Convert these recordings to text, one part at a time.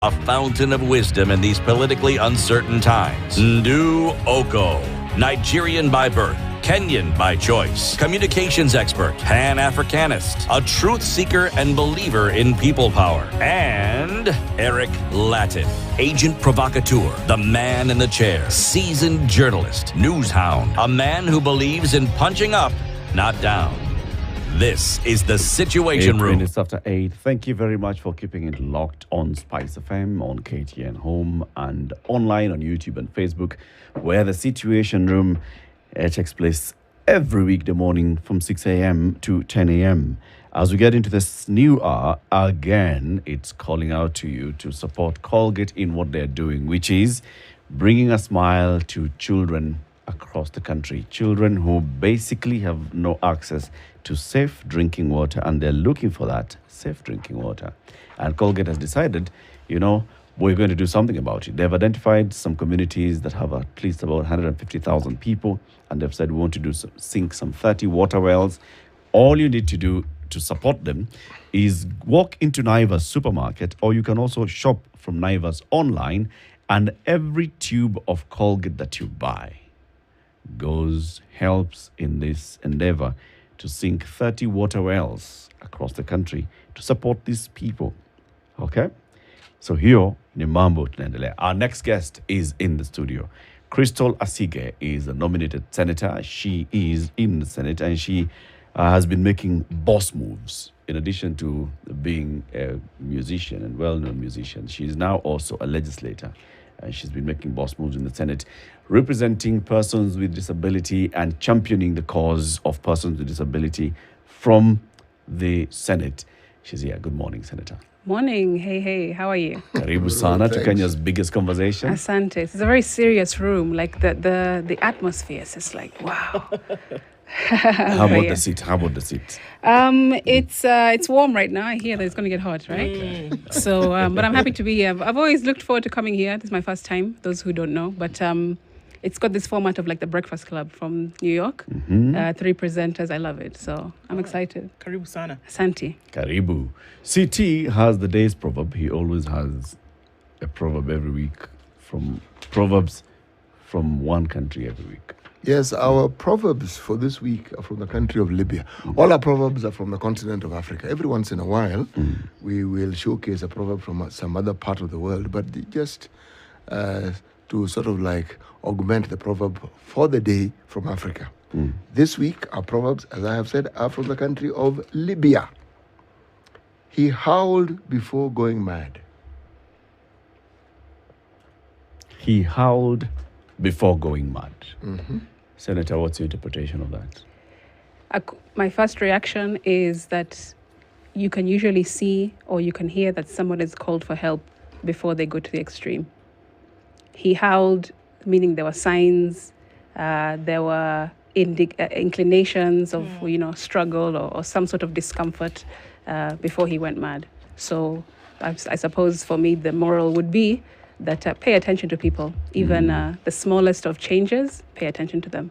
a fountain of wisdom in these politically uncertain times. Ndu Oko, Nigerian by birth, Kenyan by choice, communications expert, Pan-Africanist, a truth seeker and believer in people power, and Eric Latin, agent provocateur, the man in the chair, seasoned journalist, news hound, a man who believes in punching up, not down. This is the Situation Room. 8 minutes after 8. Thank you very much for keeping it locked on Spice FM, on KTN Home, and online on YouTube and Facebook, where the Situation Room takes place every weekday morning from 6 a.m. to 10 a.m. As we get into this new hour, again, it's calling out to you to support Colgate in what they're doing, which is bringing a smile to children across the country. Children who basically have no access to safe drinking water, and they're looking for that safe drinking water. And Colgate has decided, we're going to do something about it. They've identified some communities that have at least about 150,000 people, and they've said we want to sink some 30 water wells. All you need to do to support them is walk into Naivas supermarket, or you can also shop from Naivas online, and every tube of Colgate that you buy helps in this endeavor to sink 30 water wells across the country to support these people. Okay? So here, Nimambo tunaendelea. Our next guest is in the studio. Crystal Asige is a nominated senator. She is in the Senate, and she has been making boss moves. In addition to being a musician and well-known musician, she is now also a legislator. And she's been making boss moves in the Senate, representing persons with disability and championing the cause of persons with disability from the Senate. She's here. Good morning, Senator. Morning. Hey. How are you? Karibu sana to Kenya's biggest conversation. Asante. It's a very serious room. Like the atmosphere is just like, wow. How about the seat? It's warm right now. I hear that it's going to get hot, right? So, but I'm happy to be here. I've always looked forward to coming here. This is my first time, those who don't know. But it's got this format of like the Breakfast Club from New York. 3 presenters. I love it. So I'm excited. Karibu sana. Asante. Karibu. CT has the day's proverb. He always has a proverb every week, proverbs from one country every week. Yes, our proverbs for this week are from the country of Libya. All our proverbs are from the continent of Africa. Every once in a while, we will showcase a proverb from some other part of the world, but just to sort of like augment the proverb for the day from Africa. This week, our proverbs, as I have said, are from the country of Libya. He howled before going mad. He howled before going mad. Senator, what's your interpretation of that? My first reaction is that you can usually see or you can hear that someone is called for help before they go to the extreme. He howled, meaning there were signs, there were inclinations of struggle or some sort of discomfort before he went mad. So I suppose for me the moral would be that pay attention to people, even the smallest of changes, pay attention to them.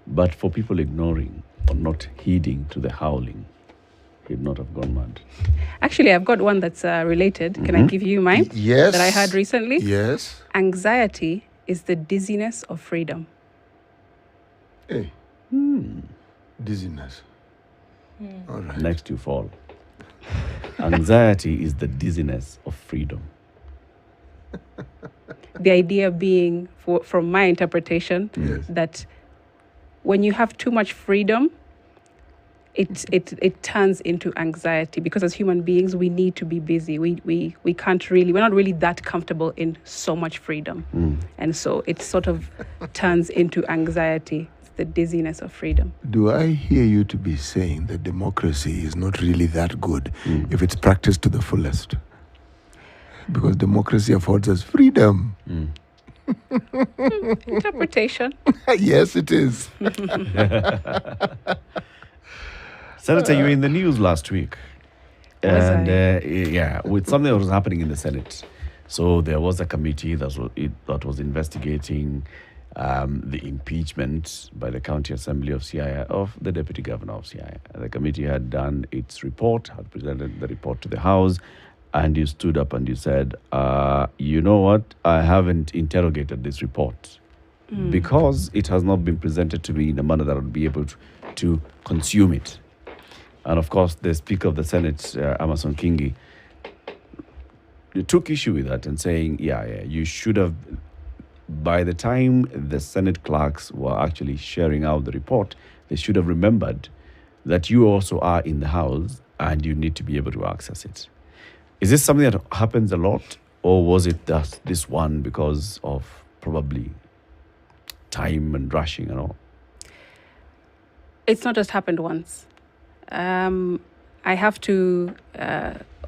But for people ignoring or not heeding to the howling, he'd not have gone mad. Actually, I've got one that's related. Can I give you mine? Yes. That I heard recently? Yes. Anxiety is the dizziness of freedom. Hey. Dizziness. All right. Next you fall. Anxiety is the dizziness of freedom. The idea being, from my interpretation, that when you have too much freedom, it turns into anxiety, because as human beings we need to be busy. We're not really that comfortable in so much freedom, and so it sort of turns into anxiety. It's the dizziness of freedom. Do I hear you to be saying that democracy is not really that good if it's practiced to the fullest? Because democracy affords us freedom. Interpretation. Yes, it is. Senator, you were in the news last week. Was And I? with something that was happening in the Senate. So there was a committee that was investigating the impeachment by the County Assembly of Siaya of the Deputy Governor of Siaya. The committee had done its report, had presented the report to the House, and you stood up and you said, you know what, I haven't interrogated this report because it has not been presented to me in a manner that I would be able to consume it. And of course, the Speaker of the Senate, Amason Kingi, took issue with that and saying, yeah, you should have, by the time the Senate clerks were actually sharing out the report, they should have remembered that you also are in the House and you need to be able to access it. Is this something that happens a lot, or was it just this one because of probably time and rushing and all? It's not just happened once. I have to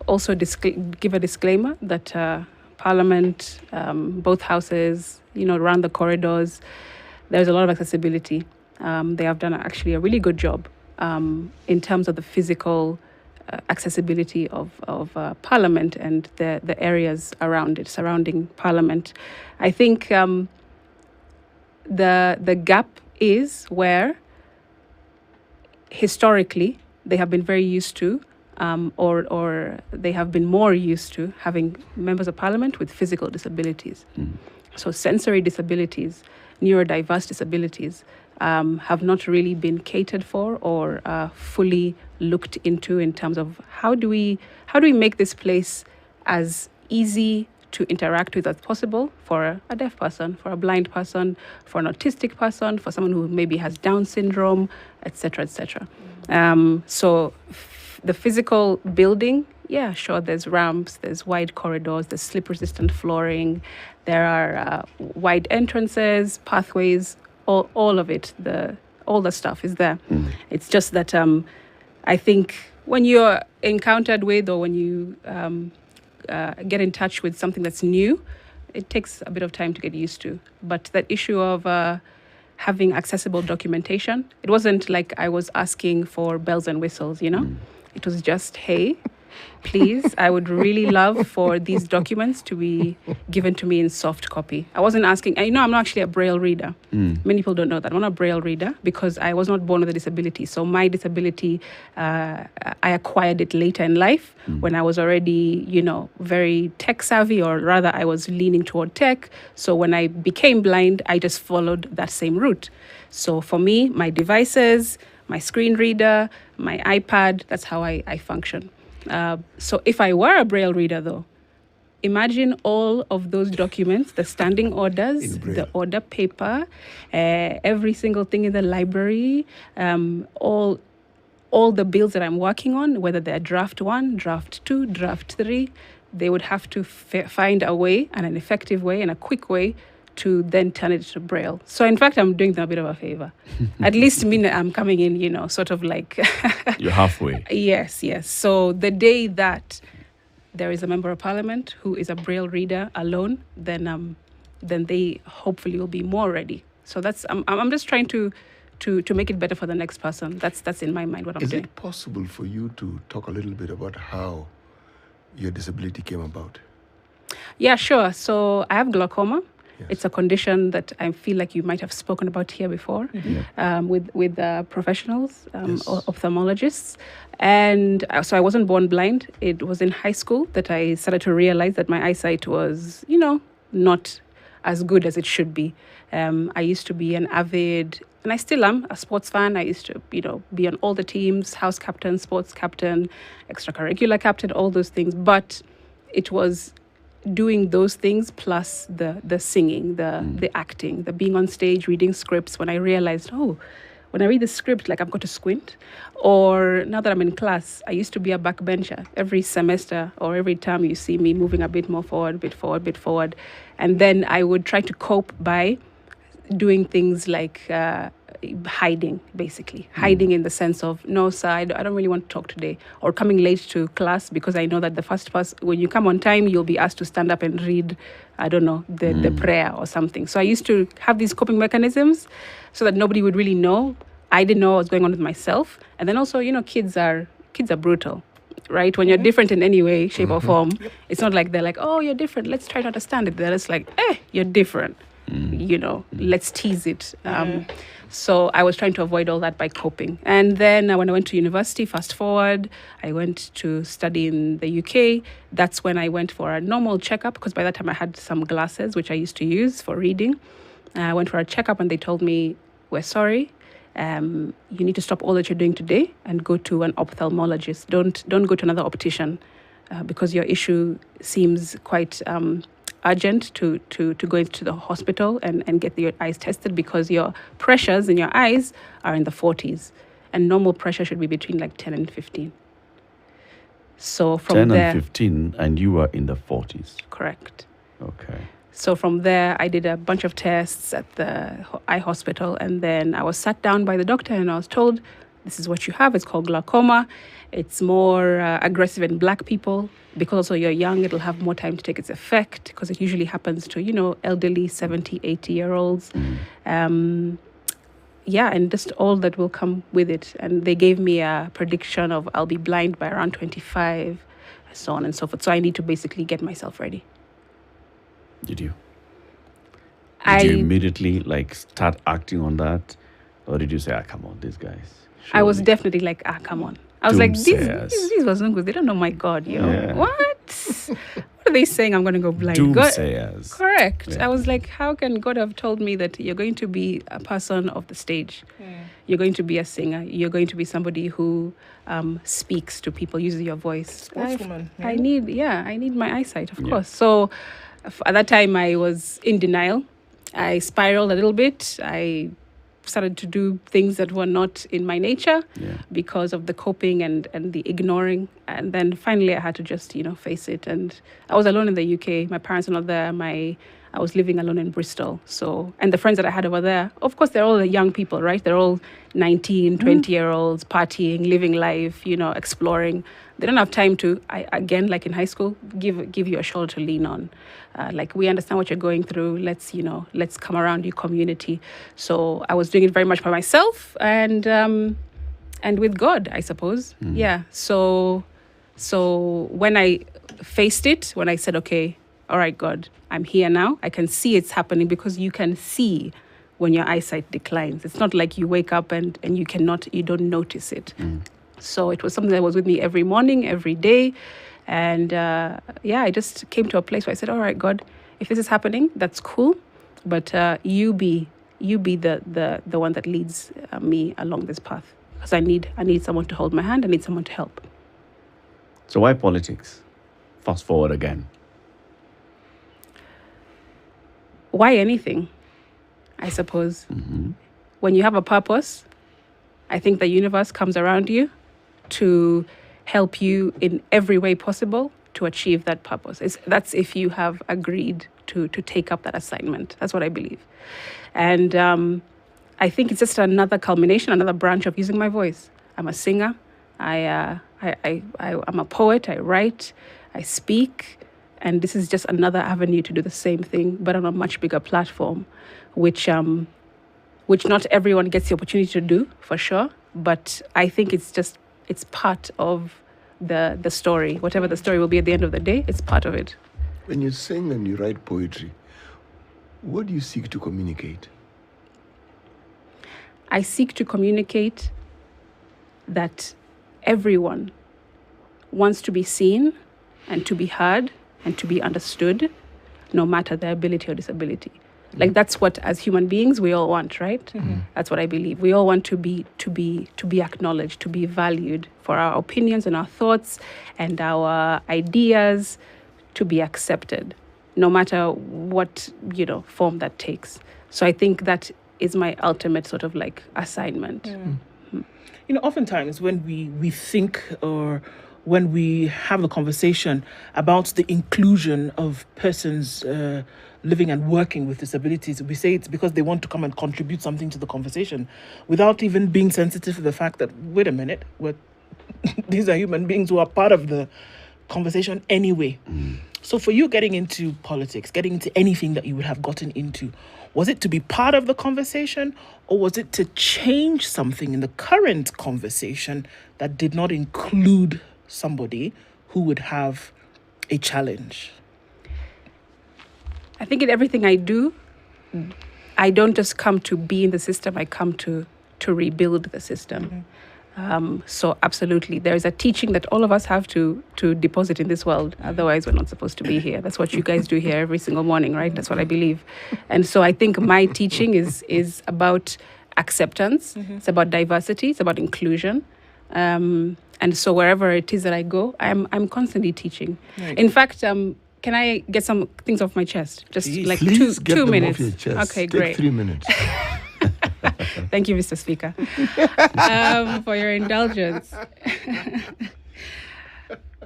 also give a disclaimer that Parliament, both houses, around the corridors, there's a lot of accessibility. They have done actually a really good job in terms of the physical accessibility of Parliament and the areas around it, surrounding Parliament. I think the gap is where historically they have been very used to, or they have been more used to having members of Parliament with physical disabilities. So sensory disabilities, neurodiverse disabilities have not really been catered for or fully looked into in terms of how do we make this place as easy to interact with as possible for a deaf person, for a blind person, for an autistic person, for someone who maybe has Down syndrome, etc., etc. So the physical building, yeah, sure, there's ramps, there's wide corridors, there's slip-resistant flooring, there are wide entrances, pathways, all of it, all the stuff is there. It's just that I think when you're encountered with, or when you get in touch with something that's new, it takes a bit of time to get used to. But that issue of having accessible documentation, it wasn't like I was asking for bells and whistles, It was just, hey, please, I would really love for these documents to be given to me in soft copy. I wasn't asking, I'm not actually a Braille reader. Many people don't know that. I'm not a Braille reader because I was not born with a disability. So my disability, I acquired it later in life when I was already, very tech savvy, or rather I was leaning toward tech. So when I became blind, I just followed that same route. So for me, my devices, my screen reader, my iPad, that's how I function. So if I were a Braille reader, though, imagine all of those documents, the standing orders, the order paper, every single thing in the library, all the bills that I'm working on, whether they're draft 1, draft 2, draft 3, they would have to find a way, and an effective way and a quick way to then turn it to Braille. So in fact, I'm doing them a bit of a favor. At least I'm coming in, sort of like... You're halfway. Yes. So the day that there is a member of Parliament who is a Braille reader alone, then they hopefully will be more ready. So that's I'm just trying to make it better for the next person. That's in my mind what I'm doing. Is it possible for you to talk a little bit about how your disability came about? Yeah, sure. So I have glaucoma. Yes. It's a condition that I feel like you might have spoken about here before with professionals, Yes. or ophthalmologists. And so I wasn't born blind. It was in high school that I started to realize that my eyesight was, not as good as it should be. I used to be an avid, and I still am, a sports fan. I used to, be on all the teams, house captain, sports captain, extracurricular captain, all those things. But it was doing those things plus the singing, the acting, the being on stage, reading scripts, when I realized, when I read the script, like I'm going to squint. Or now that I'm in class, I used to be a backbencher. Every semester or every term you see me moving a bit more forward, a bit forward. And then I would try to cope by doing things like hiding, basically. Hiding in the sense of, no, sir, I don't really want to talk today. Or coming late to class because I know that the first person, when you come on time, you'll be asked to stand up and read, the prayer or something. So I used to have these coping mechanisms so that nobody would really know. I didn't know what was going on with myself. And then also, kids are brutal, right? When you're different in any way, shape or form, it's not like they're like, oh, you're different, let's try to understand it. They're just like, you're different. Let's tease it. So I was trying to avoid all that by coping. And then when I went to university, fast forward, I went to study in the UK. That's when I went for a normal checkup, because by that time I had some glasses, which I used to use for reading. I went for a checkup and they told me, we're sorry. You need to stop all that you're doing today and go to an ophthalmologist. Don't go to another optician because your issue seems quite urgent to go into the hospital and get your eyes tested, because your pressures in your eyes are in the 40s and normal pressure should be between like 10 and 15. So from 10 there, and 15, and you were in the 40s. correct. Okay. So from there, I did a bunch of tests at the eye hospital, and then I was sat down by the doctor and I was told, this is what you have. It's called glaucoma. It's more aggressive in black people. Because also you're young, it'll have more time to take its effect, because it usually happens to, elderly 70, 80-year-olds. And just all that will come with it. And they gave me a prediction of I'll be blind by around 25, so on and so forth. So I need to basically get myself ready. Did you? Did you immediately start acting on that? Or did you say, come on, these guys? I was surely." definitely like, come on. I was like, Doomsayers. these was not good. They don't know my God, Yeah. What? What are they saying? I'm going to go blind. God, Doomsayers. correct. Yeah. I was like, how can God have told me that you're going to be a person of the stage? You're going to be a singer. You're going to be somebody who speaks to people, uses your voice. Sportswoman. I need my eyesight, of course. So at that time, I was in denial. I spiraled a little bit. I started to do things that were not in my nature because of the coping and the ignoring. And then finally I had to just, face it. And I was alone in the UK. My parents were not there. I was living alone in Bristol. So, and the friends that I had over there, of course, they're all the young people, right? They're all 19, 20-year-olds, partying, living life, exploring. They don't have time to, again, like in high school, give you a shoulder to lean on. We understand what you're going through. Let's come around your community. So I was doing it very much by myself and with God, I suppose. Yeah. So when I faced it, when I said, okay, all right, God, I'm here now. I can see it's happening, because you can see when your eyesight declines. It's not like you wake up and you don't notice it. So it was something that was with me every morning, every day. And I just came to a place where I said, all right, God, if this is happening, that's cool. But you be the one that leads me along this path. Because I need someone to hold my hand. I need someone to help. So why politics? Fast forward again. Why anything, I suppose. When you have a purpose, I think the universe comes around you to help you in every way possible to achieve that purpose. That's if you have agreed to take up that assignment. That's what I believe. And I think it's just another culmination, another branch of using my voice. I'm a singer. I'm a poet. I write. I speak. And this is just another avenue to do the same thing, but on a much bigger platform, which not everyone gets the opportunity to do, for sure. But I think it's part of the story. Whatever the story will be at the end of the day, it's part of it. When you sing and you write poetry, what do you seek to communicate? I seek to communicate that everyone wants to be seen and to be heard and to be understood, no matter their ability or disability. That's what, as human beings, we all want, right? That's what I believe. We all want to be acknowledged, to be valued for our opinions and our thoughts and our ideas, to be accepted, no matter what form that takes. So I think that is my ultimate sort of assignment. Oftentimes when we think, or when we have a conversation about the inclusion of persons living and working with disabilities, we say it's because they want to come and contribute something to the conversation, without even being sensitive to the fact that, wait a minute, these are human beings who are part of the conversation anyway. So for you, getting into politics, getting into anything that you would have gotten into, was it to be part of the conversation, or was it to change something in the current conversation that did not include somebody who would have a challenge? I think in everything I do, I don't just come to be in the system, I come to rebuild the system. So absolutely, there is a teaching that all of us have to deposit in this world. Otherwise, we're not supposed to be here. That's what you guys do here every single morning, right? That's what I believe. And so I think my teaching is about acceptance. It's about diversity. It's about inclusion. And so wherever it is that I go, I'm constantly teaching. Right. In fact, can I get some things off my chest? Just Please. like Please get two them minutes. off your chest. Okay, Take great. 3 minutes. Thank you, Mr. Speaker, for your indulgence.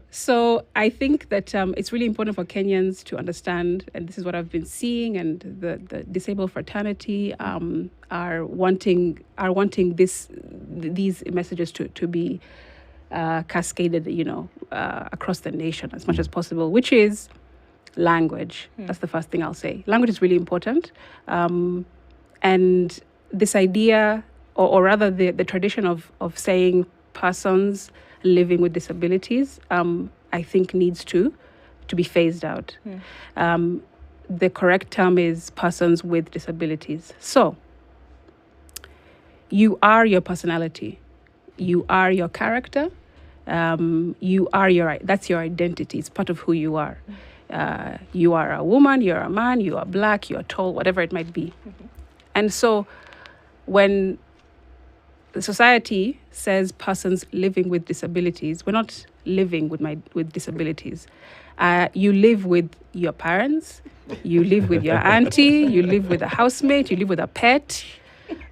So I think that it's really important for Kenyans to understand, and this is what I've been seeing, and the disabled fraternity are wanting these messages to be cascaded, across the nation as much as possible, which is language. That's the first thing I'll say. Language is really important. And this idea, or rather the tradition of saying persons living with disabilities, I think needs to be phased out. The correct term is persons with disabilities. So, you are your personality. You are your character. You are that's your identity. It's part of who you are. You are a woman, you're a man, you are black, you are tall, whatever it might be. And so when the society says persons living with disabilities, we're not living with disabilities. You live with your parents, you live with your auntie, you live with a housemate, you live with a pet.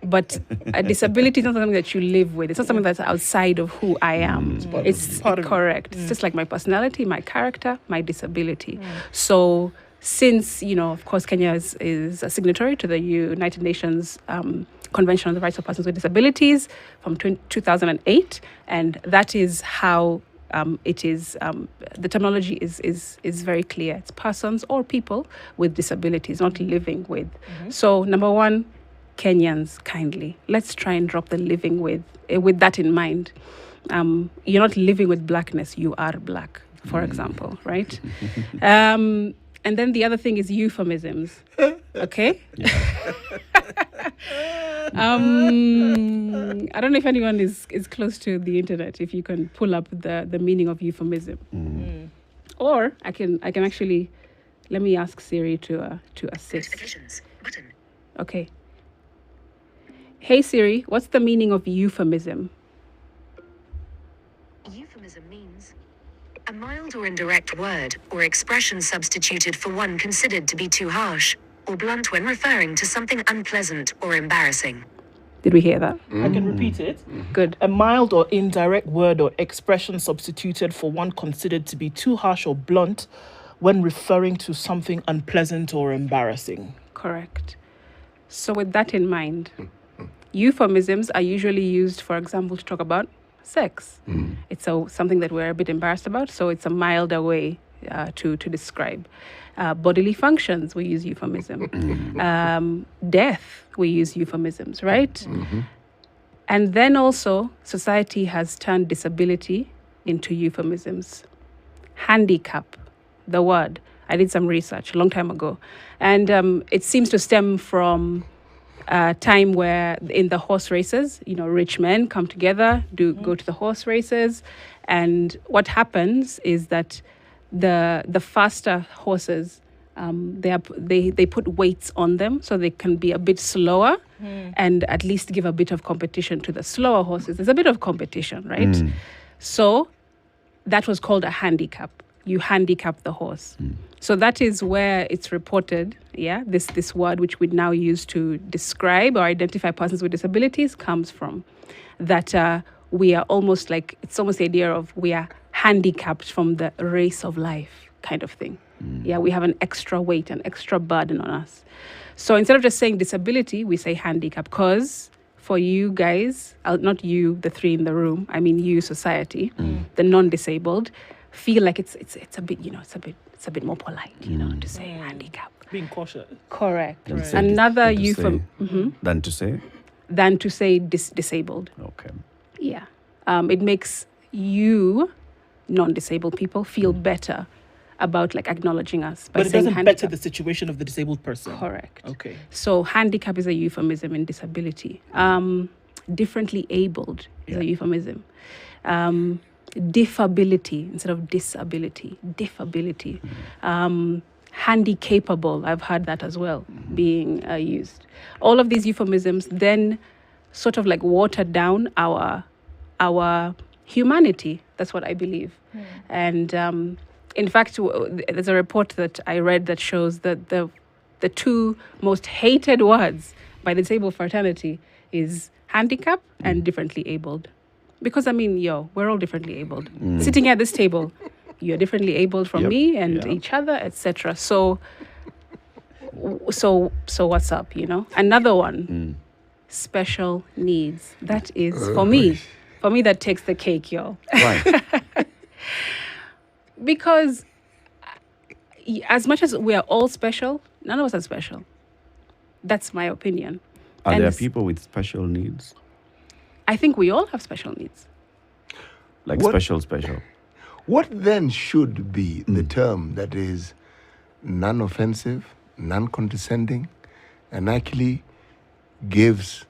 But a disability is not something that you live with. It's not something that's outside of who I am. It's correct. It's just like my personality, my character, my disability. So since, of course, Kenya is a signatory to the United Nations Convention on the Rights of Persons with Disabilities from 2008, and that is how it is. The terminology is very clear. It's persons or people with disabilities, not living with. So number one, Kenyans, kindly, let's try and drop the living with that in mind. You're not living with blackness, you are black, for example, right? And then the other thing is euphemisms, okay? I don't know if anyone is close to the internet, if you can pull up the meaning of euphemism. Or I can actually, let me ask Siri to assist. Okay. Hey Siri, what's the meaning of euphemism? Euphemism means a mild or indirect word or expression substituted for one considered to be too harsh or blunt when referring to something unpleasant or embarrassing. Did we hear that? I can repeat it. Good. A mild or indirect word or expression substituted for one considered to be too harsh or blunt when referring to something unpleasant or embarrassing. Correct. So with that in mind, euphemisms are usually used, for example, to talk about sex. It's something that we're a bit embarrassed about, so it's a milder way to describe. Bodily functions, we use euphemism. Death, we use euphemisms, right? And then also, society has turned disability into euphemisms. Handicap, the word. I did some research a long time ago. And it seems to stem from a time where in the horse races, rich men come together, go to the horse races. And what happens is that the faster horses, they put weights on them so they can be a bit slower and at least give a bit of competition to the slower horses. There's a bit of competition, right? So that was called a handicap. You handicap the horse. So that is where it's reported, this word which we now use to describe or identify persons with disabilities comes from. That we are almost like, it's almost the idea of we are handicapped from the race of life kind of thing. We have an extra weight, an extra burden on us. So instead of just saying disability, we say handicap, because for you guys, not you, the three in the room, I mean you, society, the non-disabled, feel like it's a bit, it's a bit more polite, to say handicap. Being cautious. Correct. Right. Another euphemism. Than to say? Than to say disabled. Okay. Yeah. It makes you, non-disabled people, feel better about like acknowledging us by But it saying doesn't handicap. better the situation of the disabled person. Correct. Okay. So handicap is a euphemism in disability. Differently abled is a euphemism. Diffability instead of disability. Diffability. Handicapable, I've heard that as well being used. All of these euphemisms then sort of like water down our humanity. That's what I believe. And in fact, there's a report that I read that shows that the two most hated words by the disabled fraternity is handicap and differently abled. Because I mean, we're all differently abled. Sitting at this table, you're differently abled from me and each other, etc. So what's up, Another one, special needs. That is for me that takes the cake, y'all. Right. Because as much as we are all special, none of us are special. That's my opinion. Are And there people with special needs? I think we all have special needs. Like What- special. What then should be the term that is non-offensive, non-condescending, and actually gives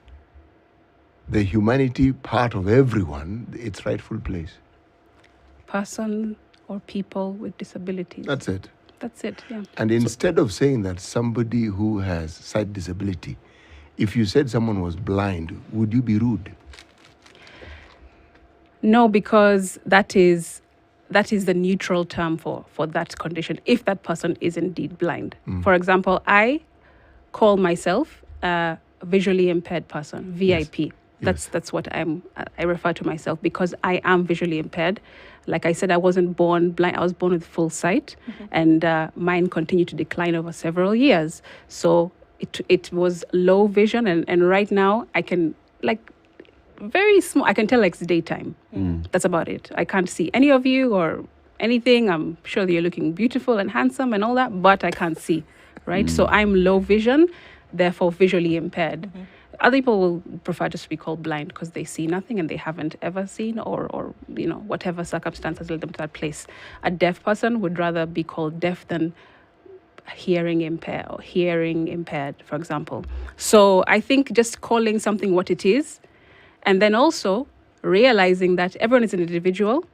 the humanity part of everyone its rightful place? Person or people with disabilities. That's it. That's it, yeah. And instead of saying that somebody who has sight disability, if you said someone was blind, would you be rude? No, because that is the neutral term for that condition, if that person is indeed blind. For example, I call myself a visually impaired person, VIP. That's what I refer to myself, because I am visually impaired. Like I said, I wasn't born blind. I was born with full sight, and mine continued to decline over several years. So it was low vision, and right now I can, like, very small. I can tell like it's daytime. That's about it. I can't see any of you or anything. I'm sure that you're looking beautiful and handsome and all that, but I can't see, right? So I'm low vision, therefore visually impaired. Other people will prefer just to be called blind because they see nothing and they haven't ever seen, or whatever circumstances led them to that place. A deaf person would rather be called deaf than hearing impaired or hearing impaired, for example. So I think just calling something what it is, and then also realizing that everyone is an individual,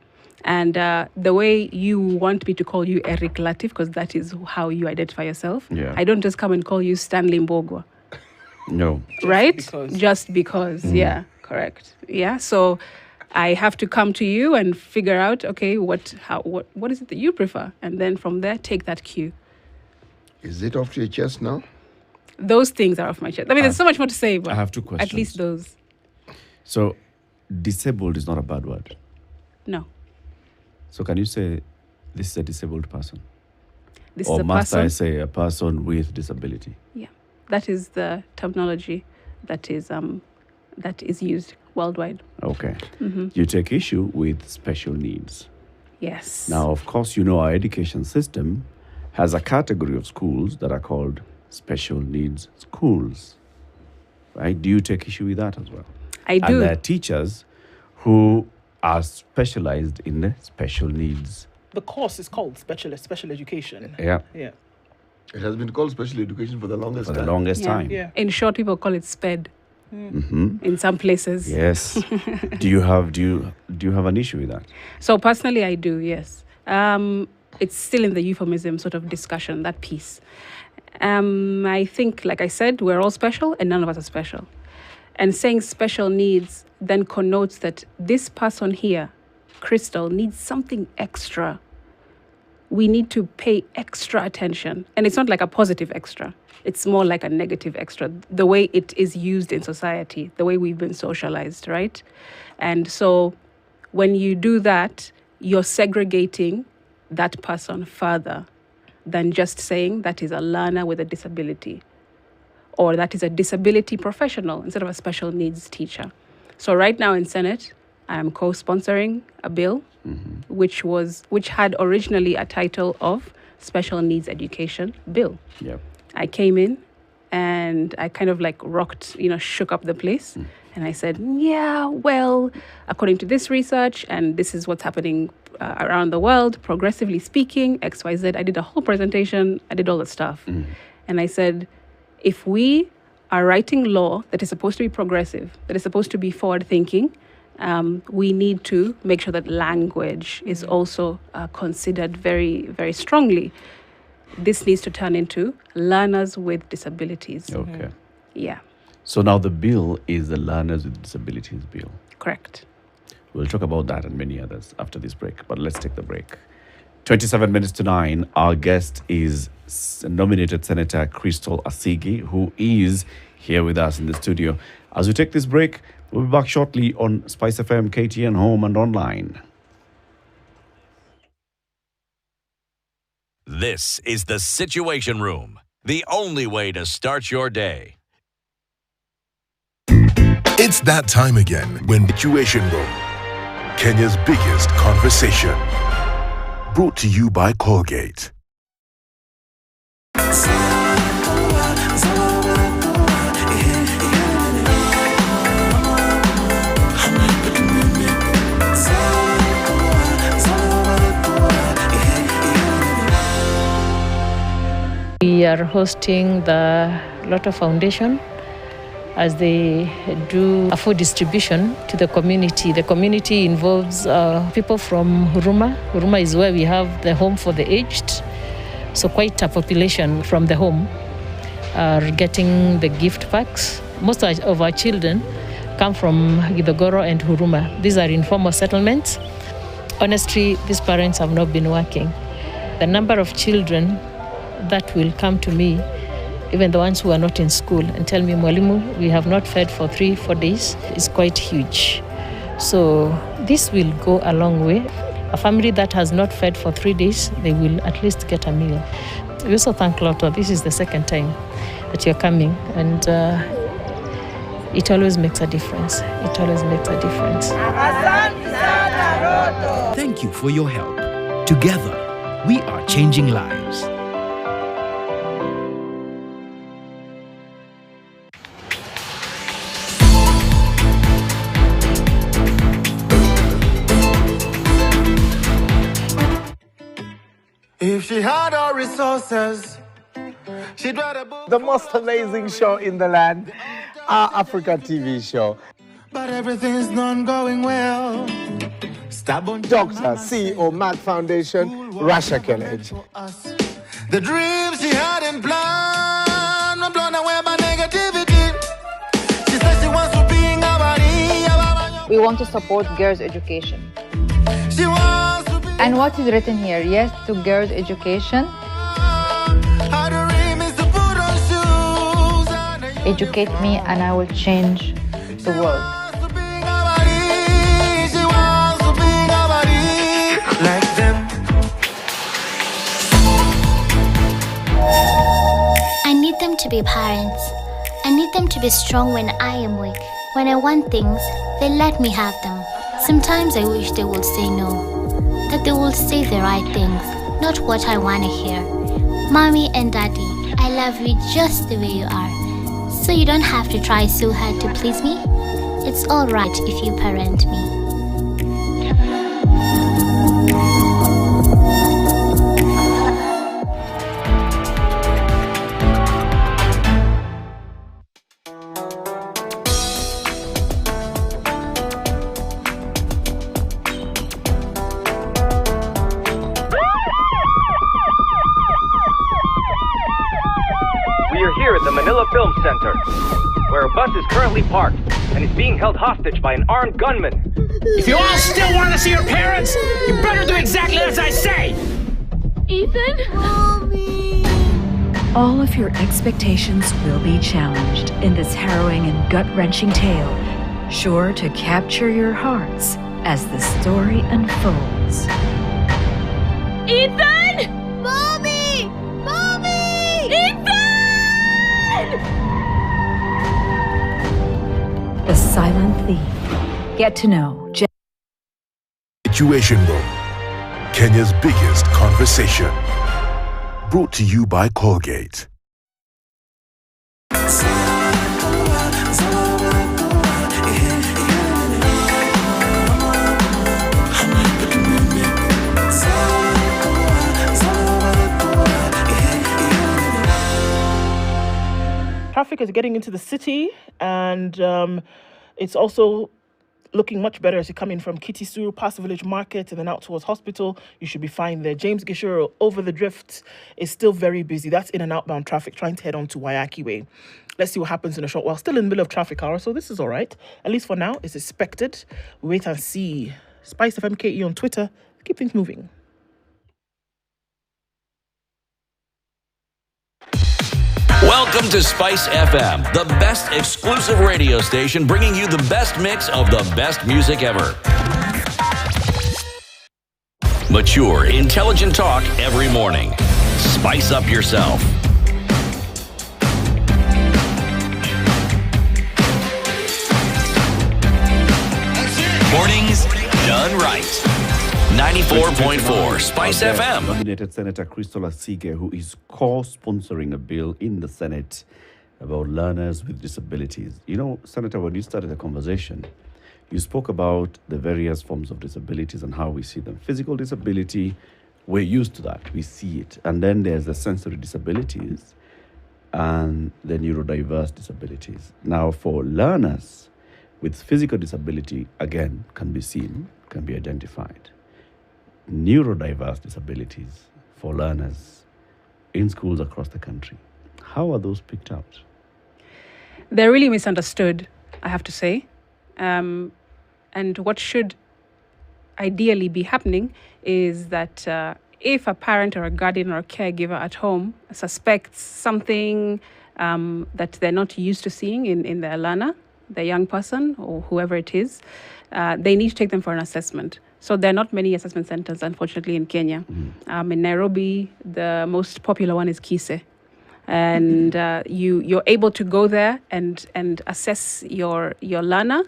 and the way you want me to call you Eric Latif, because that is how you identify yourself. Yeah. I don't just come and call you Stanley Mbogwa. No. Right? because. Just because. Yeah, correct. Yeah. So I have to come to you and figure out, okay, what is it that you prefer? And then from there, take that cue. Is it off to your chest now? Those things are off my chest. I mean, there's so much more to say, but I have two questions. at least those. So, disabled is not a bad word. No. So, can you say this is a disabled person? This Or is a must I person. say a person with disability? Yeah. That is the terminology that is used worldwide. Okay. You take issue with special needs. Yes. Now, of course, our education system has a category of schools that are called special needs schools. Right? Do you take issue with that as well? I And do. there are teachers who are specialized in the special needs. The course is called special education. Yeah. Yeah. It has been called special education for the longest For the time. longest Yeah. time. Yeah. In short, people call it SPED in some places. Yes. do you have an issue with that? So personally, I do, yes. It's still in the euphemism sort of discussion, that piece. I think, like I said, we're all special and none of us are special. And saying special needs then connotes that this person here, Crystal, needs something extra. We need to pay extra attention. And it's not like a positive extra. It's more like a negative extra, the way it is used in society, the way we've been socialized, right? And so when you do that, you're segregating that person further than just saying that is a learner with a disability, or that is a disability professional instead of a special needs teacher. So right now in Senate, I am co-sponsoring a bill which had originally a title of Special Needs Education Bill. Yeah. I came in and I kind of like rocked, shook up the place And I said, yeah, well, according to this research, and this is what's happening around the world, progressively speaking, XYZ. I did a whole presentation. I did all the stuff. And I said, if we are writing law that is supposed to be progressive, that is supposed to be forward-thinking, we need to make sure that language is also considered very, very strongly. This needs to turn into learners with disabilities. Okay. Yeah, So now the bill is the Learners with Disabilities Bill. correct. We'll talk about that and many others after this break, but let's take the break. 27 minutes to 9, our guest is nominated Senator Crystal Asige, who is here with us in the studio. As we take this break, we'll be back shortly on Spice FM, KTN Home and online. This is the Situation Room, the only way to start your day. It's that time again when Situation Room, Kenya's biggest conversation. Brought to you by Colgate. We are hosting the Lotto Foundation as they do a food distribution to the community. The community involves people from Huruma. Huruma is where we have the home for the aged. So quite a population from the home are getting the gift packs. Most of our children come from Githogoro and Huruma. These are informal settlements. Honestly, these parents have not been working. The number of children that will come to me, even the ones who are not in school, and tell me, Mwalimu, we have not fed for 3-4 days, is quite huge. So this will go a long way. A family that has not fed for 3 days, they will at least get a meal. We also thank Lotto. This is the second time that you're coming, and it always makes a difference. It always makes a difference. Thank you for your help. Together, we are changing lives. If she had all resources, she'd write a book. The most amazing show in the land, our Africa TV show. But everything's not going well. Stubborn Dr. CEO Mac Foundation, Rasha Kellege. The dreams she had in plan were blown away by negativity. She says she wants to be in We want to support girls' education. She wants to be. And what is written here? Yes to girls' education. Her dream is to put on shoes and Educate me and I will change the world. She wants to be nobody like them. I need them to be parents. I need them to be strong when I am weak. When I want things, they let me have them. Sometimes I wish they would say no, that they will say the right things, not what I want to hear. Mommy and Daddy, I love you just the way you are. So you don't have to try so hard to please me. It's alright if you parent me. At the Manila Film Center, where a bus is currently parked and is being held hostage by an armed gunman. If you all still want to see your parents, you better do exactly as I say! Ethan? Mommy! All of your expectations will be challenged in this harrowing and gut-wrenching tale, sure to capture your hearts as the story unfolds. Ethan! Mommy! Mommy! Ethan! The Silent Thief. Get to know Situation Room, Kenya's biggest conversation. Brought to you by Colgate. traffic is getting into the city, and it's also looking much better as you come in from Kitisu, past the village market, and then out towards hospital. You should be fine there. James Gishuru over the drift is still very busy. That's in and outbound traffic trying to head on to Wayaki Way. Let's see what happens in a short while. Still in the middle of traffic hour, so this is all right. At least for now, it's expected. Wait and see. Spice FM KE on Twitter. Keep things moving. Welcome to Spice FM, the best exclusive radio station bringing you the best mix of the best music ever. Mature, intelligent talk every morning. Spice up yourself. Mornings done right. 94.4 Spice FM. Nominated Senator Crystal Asige, who is co-sponsoring a bill in the Senate about learners with disabilities. You know, Senator, when you started the conversation, you spoke about the various forms of disabilities and how we see them. Physical disability, we're used to that. We see it. And then there's the sensory disabilities and the neurodiverse disabilities. Now, for learners with physical disability, again, can be seen, can be identified. Neurodiverse disabilities for learners in schools across the country. How are those picked out? They're really misunderstood, I have to say. And what should ideally be happening is that if a parent or a guardian or a caregiver at home suspects something that they're not used to seeing in their learner, the young person or whoever it is, they need to take them for an assessment. So there are not many assessment centers, unfortunately, in Kenya. In Nairobi, the most popular one is Kise. And you're able to go there and assess your learner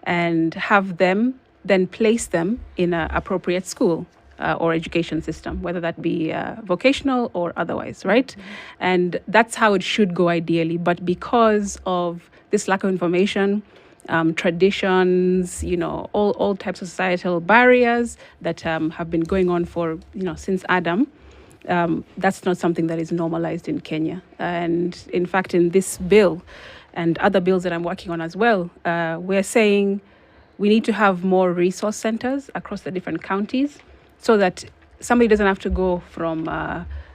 and have them then place them in an appropriate school or education system, whether that be vocational or otherwise, right? And that's how it should go ideally. But because of this lack of information, traditions, all types of societal barriers that have been going on for, since Adam, that's not something that is normalized in Kenya. And in fact, in this bill and other bills that I'm working on as well, we're saying we need to have more resource centers across the different counties so that somebody doesn't have to go from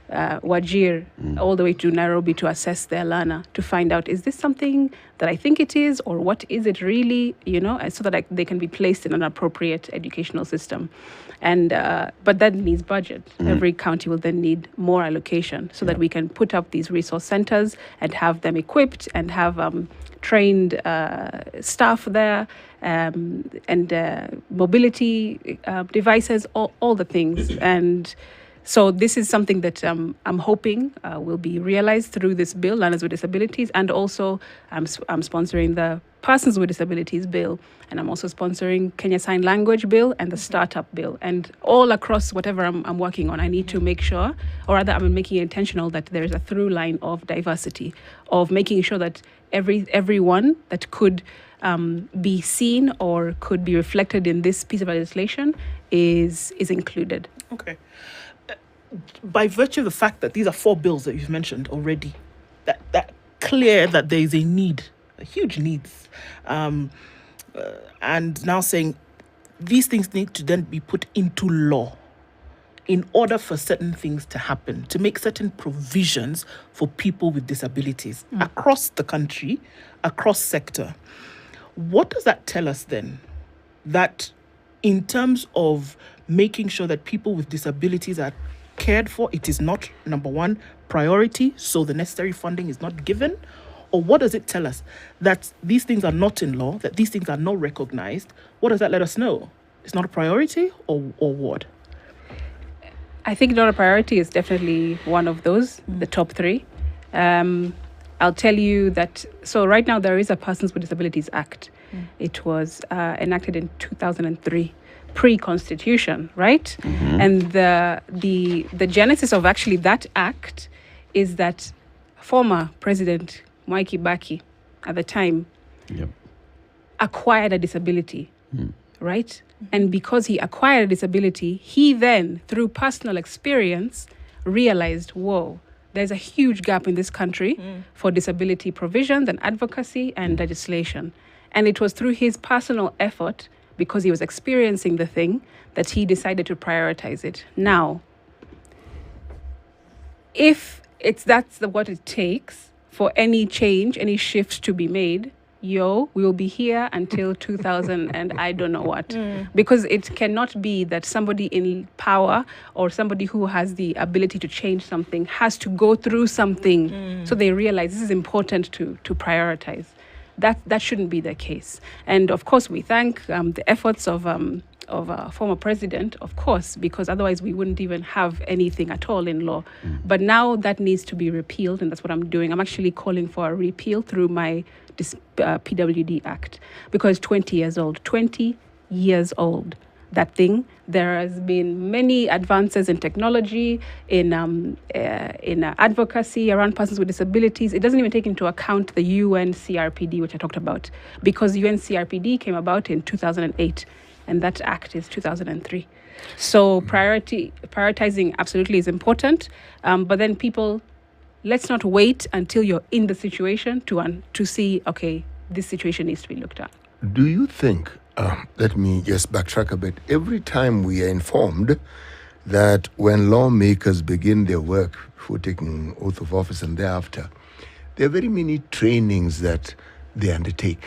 Wajir all the way to Nairobi to assess their learner to find out, is this something that I think it is, or what is it really, so that they can be placed in an appropriate educational system. And but that needs budget. Every county will then need more allocation so that we can put up these resource centers and have them equipped and have trained staff there and mobility devices, all the things. And so this is something that I'm hoping will be realized through this bill, Learners with Disabilities, and also I'm sponsoring the Persons with Disabilities bill, and I'm also sponsoring Kenya Sign Language bill and the Startup bill. And all across whatever I'm working on, I need to make sure, or rather I'm making it intentional, that there is a through line of diversity, of making sure that everyone that could be seen or could be reflected in this piece of legislation is included. Okay. By virtue of the fact that these are 4 bills that you've mentioned already, that clear that there is a need, a huge needs, and now saying these things need to then be put into law in order for certain things to happen, to make certain provisions for people with disabilities across the country, across sector. What does that tell us then? That in terms of making sure that people with disabilities are cared for, it is not, number one, priority, so the necessary funding is not given? Or what does it tell us? That these things are not in law, that these things are not recognized? What does that let us know? It's not a priority, or what? I think not a priority is definitely one of those, the top 3. I'll tell you that, so right now there is a Persons with Disabilities Act. It was enacted in 2003. Pre-constitution, right? And the genesis of actually that act is that former President Mwai Kibaki at the time acquired a disability, right? And because he acquired a disability, he then, through personal experience, realized, whoa, there's a huge gap in this country for disability provisions and advocacy and legislation. And it was through his personal effort, because he was experiencing the thing, that he decided to prioritize it. Now, if that's what it takes for any change, any shift to be made, we will be here until 2000 and I don't know what. Because it cannot be that somebody in power or somebody who has the ability to change something has to go through something so they realize this is important to prioritize. That shouldn't be the case. And of course, we thank the efforts of our former president, of course, because otherwise we wouldn't even have anything at all in law. But now that needs to be repealed, and that's what I'm doing. I'm actually calling for a repeal through my PWD Act, because 20 years old, that thing. There has been many advances in technology, in advocacy around persons with disabilities. It doesn't even take into account the UN CRPD, which I talked about, because UN CRPD came about in 2008, and that act is 2003. So prioritizing absolutely is important, but then people, let's not wait until you're in the situation to see, okay, this situation needs to be looked at. Do you think, let me just backtrack a bit, every time we are informed that when lawmakers begin their work for taking oath of office and thereafter, there are very many trainings that they undertake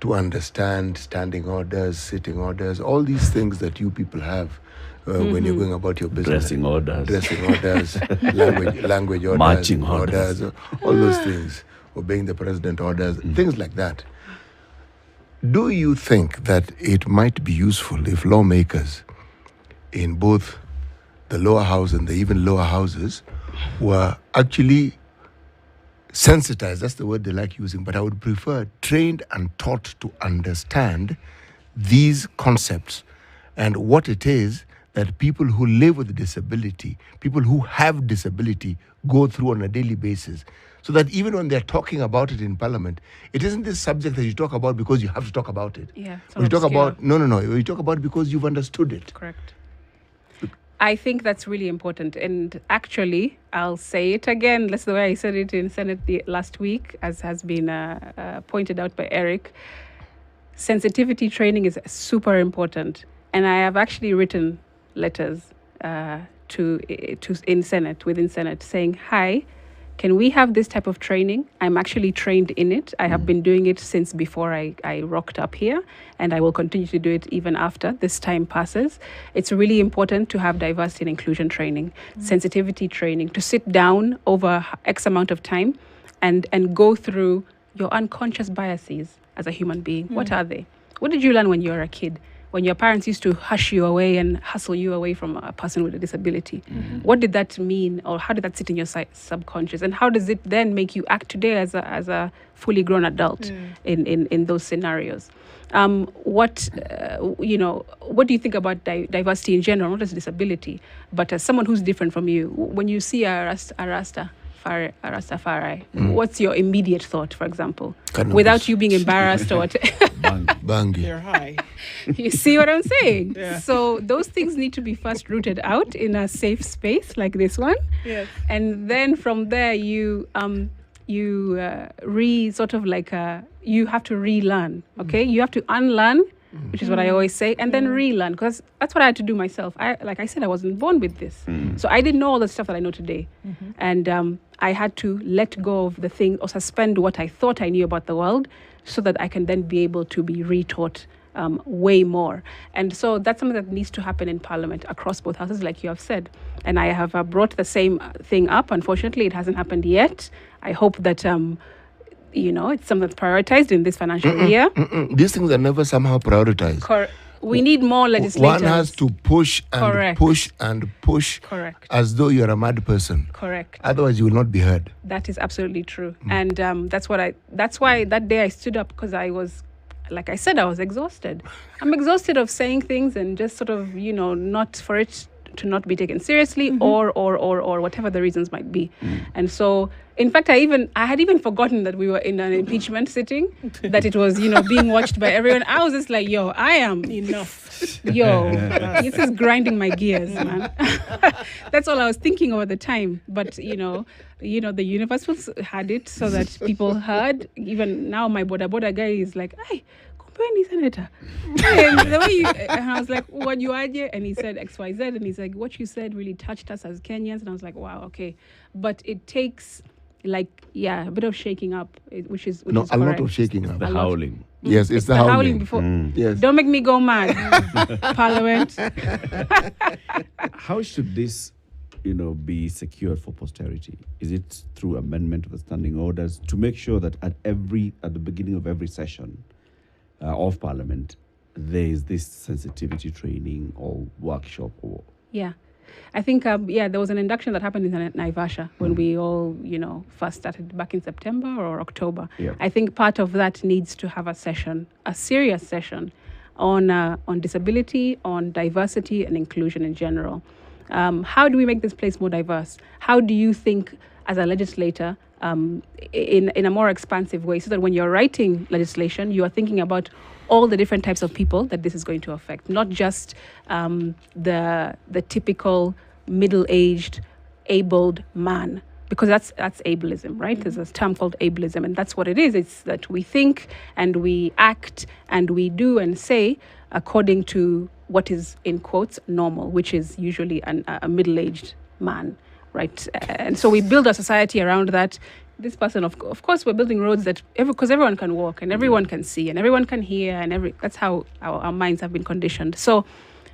to understand standing orders, sitting orders, all these things that you people have when you're going about your business. Dressing orders, language orders, marching orders, all those things, obeying the president orders, things like that. Do you think that it might be useful if lawmakers in both the lower house and the even lower houses were actually sensitized, that's the word they like using, but I would prefer trained and taught to understand these concepts and what it is that people who live with disability, people who have disability, go through on a daily basis, so that even when they're talking about it in Parliament, it isn't this subject that you talk about because you have to talk about it. Yeah, you talk about no. You talk about it because you've understood it. Correct. I think that's really important. And actually, I'll say it again. That's the way I said it in Senate last week, as has been pointed out by Eric. Sensitivity training is super important. And I have actually written letters within Senate saying, hi, can we have this type of training? I'm actually trained in it. I have been doing it since before I rocked up here, and I will continue to do it even after this time passes. It's really important to have diversity and inclusion training, sensitivity training, to sit down over X amount of time and go through your unconscious biases as a human being. What are they? What did you learn when you were a kid? When your parents used to hush you away and hustle you away from a person with a disability. What did that mean, or how did that sit in your subconscious? And how does it then make you act today as a fully grown adult in those scenarios? What do you think about diversity in general, not as disability, but as someone who's different from you? When you see a Rastafari, what's your immediate thought, for example? Cannabis. Without you being embarrassed or what? Bangi. They're high. You see what I'm saying? Yeah. So those things need to be first rooted out in a safe space like this one. Yes. And then from there you have to relearn, okay? You have to unlearn, which is what I always say, and then relearn, because that's what I had to do myself. Like I said, I wasn't born with this. So I didn't know all the stuff that I know today. And I had to let go of the thing or suspend what I thought I knew about the world so that I can then be able to be retaught way more. And so that's something that needs to happen in Parliament across both houses, like you have said. And I have brought the same thing up. Unfortunately, it hasn't happened yet. I hope that, it's something that's prioritized in this financial year. These things are never somehow prioritized. We need more legislators. One has to push and Correct. push and push. Correct. As though you're a mad person. Correct. Otherwise, you will not be heard. That is absolutely true. And that's why that day I stood up, because I was, like I said, I was exhausted. I'm exhausted of saying things and just sort of, not for it to not be taken seriously, or whatever the reasons might be. And so, in fact, I had even forgotten that we were in an impeachment sitting, that it was, being watched by everyone. I was just like, yo, I am enough. Yo, this is grinding my gears, man. That's all I was thinking all the time. But, the universe had it so that people heard. Even now, my boda guy is like, hey, any senator. And I was like, what you are? And he said XYZ, and he's like, what you said really touched us as Kenyans. And I was like, wow, okay. But it takes a bit of shaking up, which is a lot correct. of shaking up. The howling. Yes, it's the howling before. Yes. Don't make me go mad. Parliament. How should this be secured for posterity? Is it through amendment of the standing orders to make sure that at the beginning of every session of Parliament, there is this sensitivity training or workshop? Yeah. I think, there was an induction that happened in Naivasha when we all, first started back in September or October. Yeah. I think part of that needs to have a serious session on disability, on diversity and inclusion in general. How do we make this place more diverse? How do you think, as a legislator, in a more expansive way, so that when you're writing legislation, you are thinking about all the different types of people that this is going to affect, not just the typical middle-aged, abled man, because that's ableism, right? There's a term called ableism, and that's what it is. It's that we think and we act and we do and say according to what is, in quotes, normal, which is usually a middle-aged man. Right, and so we build a society around that. This person, of course, we're building roads because everyone can walk and everyone can see and everyone can hear, and that's how our minds have been conditioned. So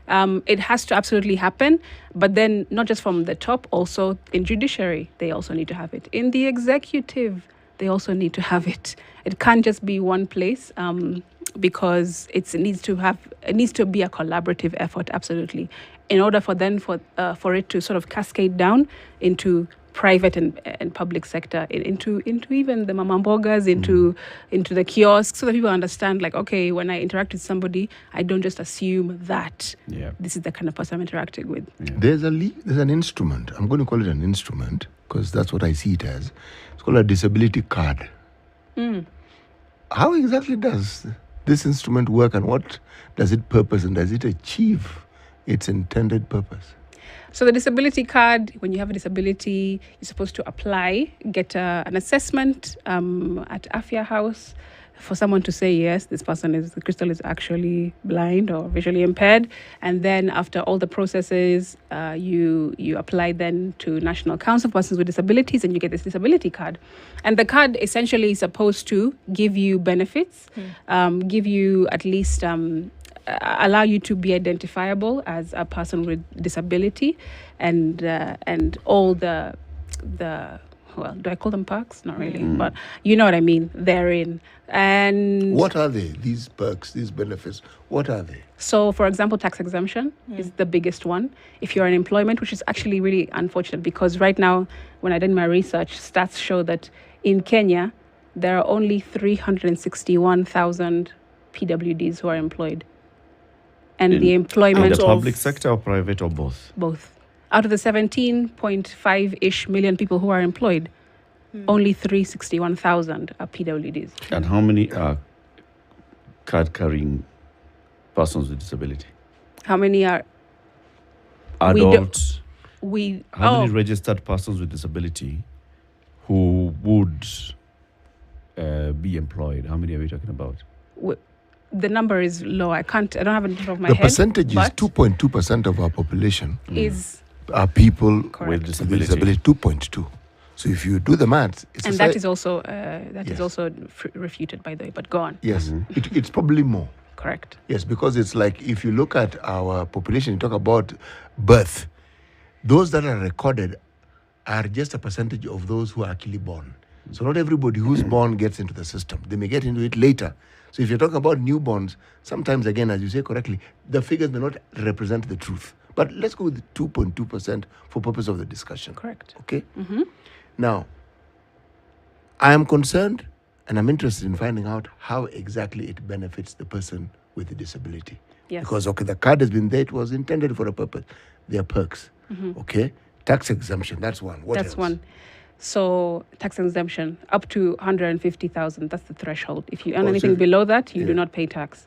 it has to absolutely happen, but then not just from the top, also in judiciary, they also need to have it. In the executive, they also need to have it. It can't just be one place. Because it needs to be a collaborative effort, absolutely, in order for it to sort of cascade down into private and public sector, into even the mamambogas, into the kiosks, so that people understand, like, okay, when I interact with somebody, I don't just assume that this is the kind of person I'm interacting with. Yeah. There's an instrument. I'm going to call it an instrument because that's what I see it as. It's called a disability card. How exactly does this instrument work, and what does it purpose, and does it achieve its intended purpose? So the disability card, when you have a disability, you're supposed to apply, get an assessment at Afya House for someone to say, yes, this person Crystal is actually blind or visually impaired. And then after all the processes, you apply then to National Council for Persons with Disabilities, and you get this disability card. And the card essentially is supposed to give you benefits, give you at least allow you to be identifiable as a person with disability, and all the well, do I call them perks? Not really, but you know what I mean, therein. And what are they, these perks, these benefits? What are they? So, for example, tax exemption is the biggest one. If you're in employment, which is actually really unfortunate, because right now, when I did my research, stats show that in Kenya, there are only 361,000 PWDs who are employed. And the employment in the public sector or private or both? Both. Out of the 17.5-ish million people who are employed, only 361,000 are PWDs. And how many are card-carrying persons with disability? How many are adults? How many registered persons with disability who would be employed? How many are we talking about? The number is low. I don't have it in front of my head. The percentage is 2.2% of our population are people with disability. 2.2. So if you do the maths, and that is also is also refuted, by the way. But go on. Yes, it's probably more. Correct. Yes, because it's like if you look at our population, you talk about birth. Those that are recorded are just a percentage of those who are actually born. So not everybody who's born gets into the system. They may get into it later. So if you're talking about newborns, sometimes, again, as you say correctly, the figures may not represent the truth. But let's go with 2.2% for purpose of the discussion. Correct. Okay? Now, I am concerned and I'm interested in finding out how exactly it benefits the person with the disability. Yes. Because, okay, the card has been there, it was intended for a purpose. There are perks. Mhm. Okay? Tax exemption, that's one. What That's else? one. So tax exemption up to 150,000. That's the threshold. If you earn Oh, so anything if- below that, you yeah. do not pay tax.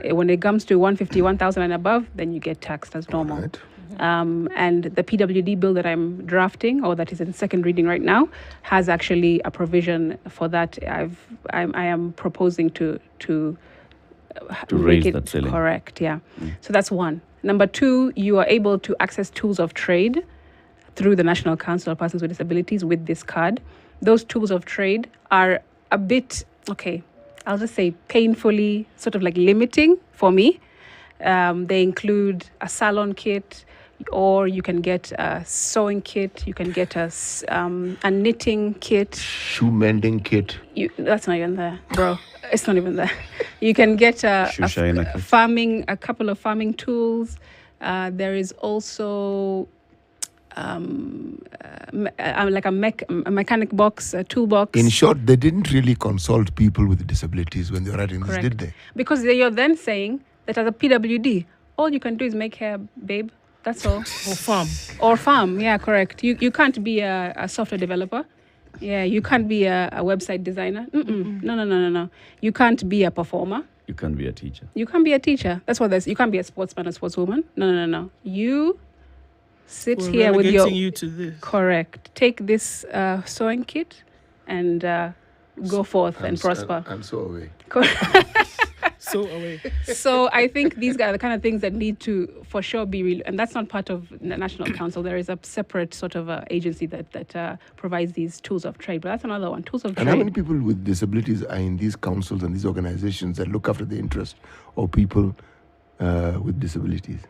When it comes to 151,000 and above, then you get taxed as normal. And the PWD bill that I'm drafting, or that is in second reading right now, has actually a provision for that. I am proposing to raise make it that ceiling. correct. Yeah. So that's one. Number two, you are able to access tools of trade through the National Council of Persons with Disabilities with this card. Those tools of trade are a bit, okay, I'll just say painfully sort of like limiting for me. They include a salon kit, or you can get a sewing kit, you can get a knitting kit. Shoe mending kit. That's not even there, bro. It's not even there. You can get a couple of farming tools. There is also like a mechanic box, a toolbox. In short, they didn't really consult people with disabilities when they were writing this, did they? Because you're then saying that as a PWD, all you can do is make hair, babe. That's all. Or farm. Yeah, correct. You can't be a software developer. Yeah, you can't be a website designer. No. You can't be a performer. You can't be a teacher. You can't be a teacher. That's what there's. You can't be a sportsman or sportswoman. No. You sit We're here with your. relegating you to this. Correct. Take this sewing kit and go forth and prosper. I'm so away. So away. So I think these are the kind of things that need to, for sure, be real. And that's not part of the National Council. There is a separate sort of agency that provides these tools of trade. But that's another one, tools of trade. And how many people with disabilities are in these councils and these organizations that look after the interest of people with disabilities?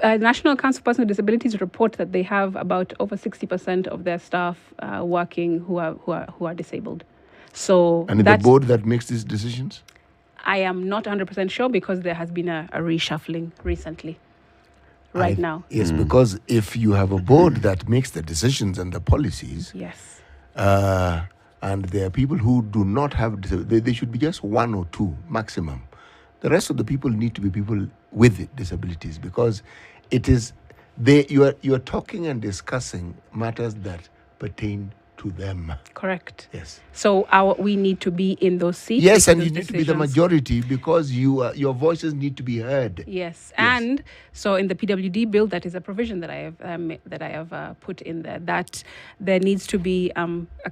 National Council of Persons with Disabilities report that they have about over 60% of their staff working who are disabled. So And the board that makes these decisions? I am not 100% sure because there has been a reshuffling recently. Now. Yes, because if you have a board that makes the decisions and the policies, yes, and there are people who do not have, they should be just one or two maximum. The rest of the people need to be people with disabilities, because it is you are talking and discussing matters that pertain to them. Correct. Yes. So we need to be in those seats. Yes, and you need to be the majority because your voices need to be heard. Yes, and so in the PWD bill, that is a provision that I have put in there, that there needs to be a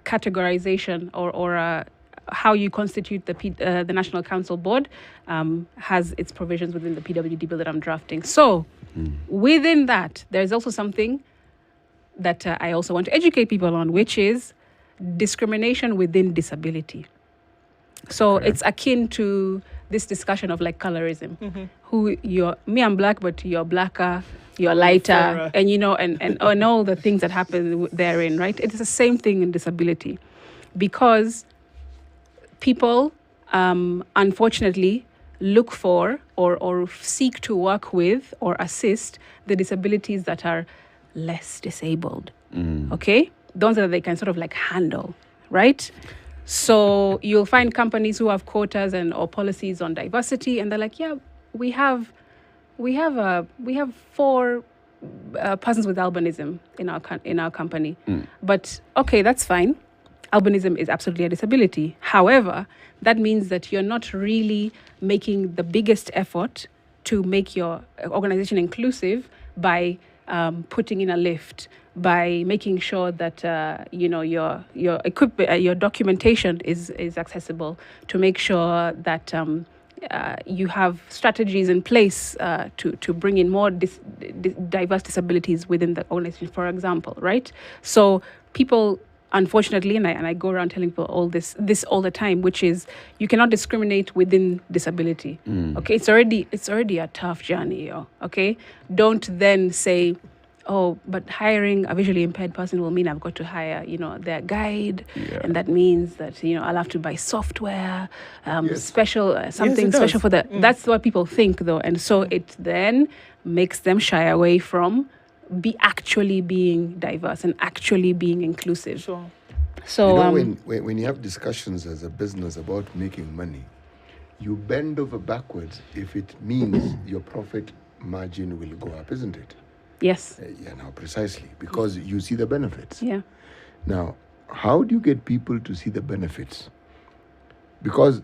categorization or how you constitute the National Council Board has its provisions within the PWD bill that I'm drafting. So within that, there's also something that I also want to educate people on, which is discrimination within disability. So it's akin to this discussion of like colorism. Me, I'm black, but you're blacker, you're lighter, and and all the things that happen therein, right? It's the same thing in disability, because people unfortunately look for or seek to work with or assist the disabilities that are less disabled. Okay? Those that they can sort of like handle, right? So you'll find companies who have quotas or policies on diversity, and they're like, yeah, we have 4 persons with albinism in our company. But okay, that's fine. Albinism is absolutely a disability. However, that means that you're not really making the biggest effort to make your organization inclusive by putting in a lift, by making sure that your documentation is accessible, to make sure that you have strategies in place to bring in more diverse disabilities within the organization, for example, right? So people, unfortunately, and I go around telling people all this all the time, which is you cannot discriminate within disability. Okay, it's already a tough journey, okay? Don't then say, oh, but hiring a visually impaired person will mean I've got to hire, their guide, and that means that I'll have to buy software, special something special for that. That's what people think, though, and so it then makes them shy away from actually being diverse and actually being inclusive. Sure. So when you have discussions as a business about making money, you bend over backwards if it means your profit margin will go up, isn't it? Yes. Now precisely, because you see the benefits. Yeah. Now, how do you get people to see the benefits? Because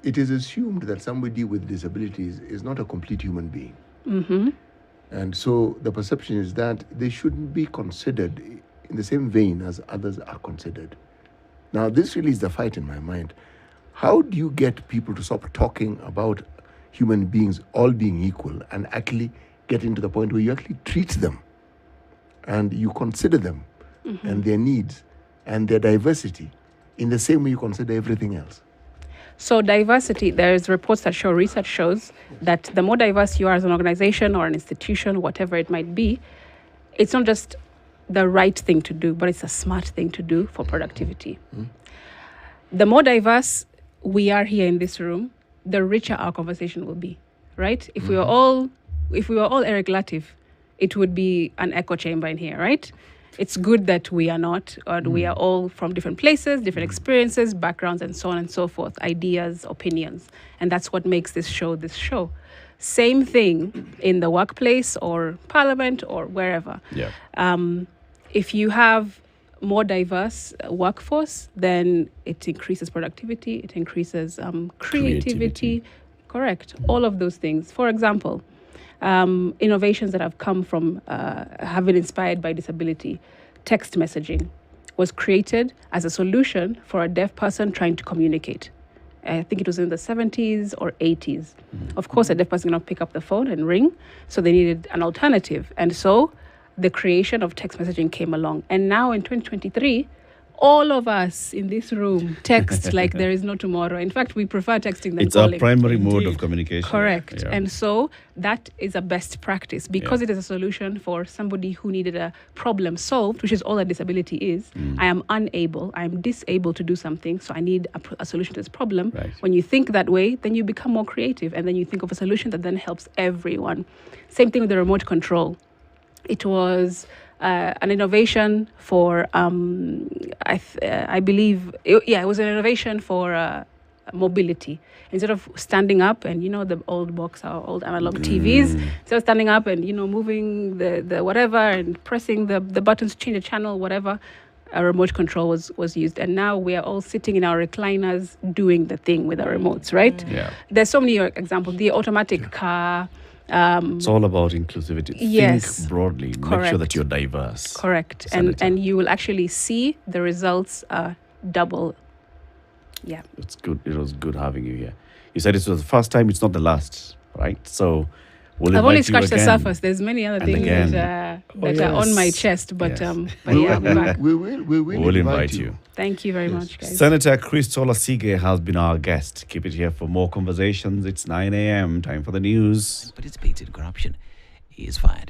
it is assumed that somebody with disabilities is not a complete human being. Mm-hmm. And so the perception is that they shouldn't be considered in the same vein as others are considered. Now, this really is the fight in my mind. How do you get people to stop talking about human beings all being equal and actually getting to the point where you actually treat them and you consider them and their needs and their diversity in the same way you consider everything else? So diversity, there's reports that show, research shows that the more diverse you are as an organization or an institution, whatever it might be, it's not just the right thing to do, but it's a smart thing to do for productivity. The more diverse we are here in this room, the richer our conversation will be, right? If we were all Eric Latif, it would be an echo chamber in here, right? It's good that we are not, or we are all from different places, different experiences, backgrounds, and so on and so forth, ideas, opinions. And that's what makes this show. Same thing in the workplace or parliament or wherever. Yeah. If you have more diverse workforce, then it increases productivity, it increases creativity. Correct. All of those things. For example, innovations that have come from, have been inspired by disability. Text messaging was created as a solution for a deaf person trying to communicate. I think it was in the 70s or 80s. Of course, a deaf person cannot pick up the phone and ring, so they needed an alternative. And so the creation of text messaging came along. And now in 2023, all of us in this room text like there is no tomorrow. In fact, we prefer texting than calling. It's our primary mode of communication. Correct. Yeah. And so that is a best practice because it is a solution for somebody who needed a problem solved, which is all a disability is. I am disabled to do something, so I need a solution to this problem. Right. When you think that way, then you become more creative and then you think of a solution that then helps everyone. Same thing with the remote control. It was an innovation for, I believe, it was an innovation for mobility. Instead of standing up and, the old box, our old analog TVs, instead of standing up and, moving the whatever and pressing the buttons to change the channel, whatever, a remote control was used. And now we are all sitting in our recliners doing the thing with our remotes, right? Yeah. There's so many examples. The automatic car. It's all about inclusivity. Yes. Think broadly. Correct. Make sure that you're diverse. Correct. Senator. And you will actually see the results double. Yeah. It's good. It was good having you here. You said it was the first time. It's not the last, right? So I've only scratched the surface. There's many other things that are on my chest, but Yes. but yeah, I'll be back. We will invite you. Thank you very much, guys. Senator Crystal Asige has been our guest. Keep it here for more conversations. It's 9 a.m. Time for the news. Participates in corruption. He is fired.